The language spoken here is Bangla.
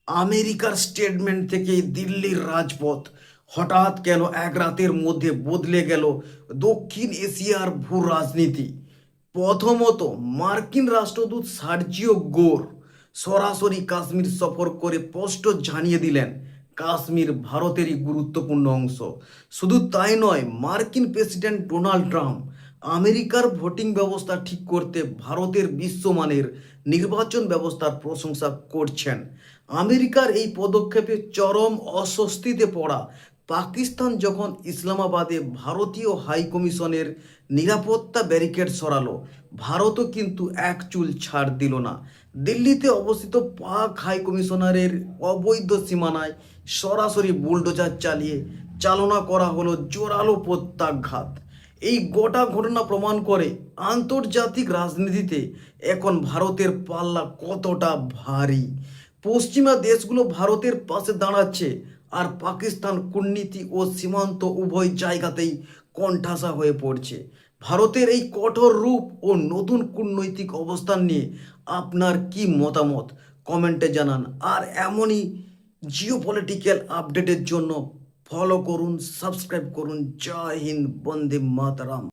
আমেরিকার স্টেটমেন্ট থেকে দিল্লির রাজপথ হঠাৎ কেন এক রাতের মধ্যে বদলে গেল দক্ষিণ এশিয়ার ভূ রাজনীতি। প্রথমত, মার্কিন রাষ্ট্রদূত সার্জিও গোর সরাসরি কাশ্মীর সফর করে স্পষ্ট জানিয়ে দিলেন কাশ্মীর ভারতেরই গুরুত্বপূর্ণ অংশ। শুধু তাই নয়, মার্কিন প্রেসিডেন্ট ডোনাল্ড ট্রাম্প আমেরিকার ভোটিং ব্যবস্থা ঠিক করতে ভারতের বিশ্বমানের নির্বাচন ব্যবস্থার প্রশংসা করছেন। আমেরিকার এই পদক্ষেপে চরম অস্বস্তিতে পড়া পাকিস্তান যখন ইসলামাবাদে ভারতীয় হাই কমিশনের নিরাপত্তা ব্যারিকেড সরালো, ভারতও কিন্তু এক চুল ছাড় দিল না। দিল্লিতে অবস্থিত পাক হাই কমিশনারের অবৈধ সীমানায় সরাসরি বুলডোজার চালিয়ে চালনা করা হলো জোরালো প্রত্যাঘাত। এই গোটা ঘটনা প্রমাণ করে আন্তর্জাতিক রাজনীতিতে এখন ভারতের পাল্লা কতটা ভারী। পশ্চিমা দেশগুলো ভারতের পাশে দাঁড়াচ্ছে, আর পাকিস্তান কূটনীতি ও সীমান্ত উভয় জায়গাতেই কোণঠাসা হয়ে পড়ছে। ভারতের এই কঠোর রূপ ও নতুন কূটনৈতিক অবস্থান নিয়ে আপনার কি মতামত কমেন্টে জানান। আর এমনই জিওপলিটিক্যাল আপডেটের জন্য ফলো করুন, সাবস্ক্রাইব করুন। জয় হিন্দ, বন্দে মাতরম।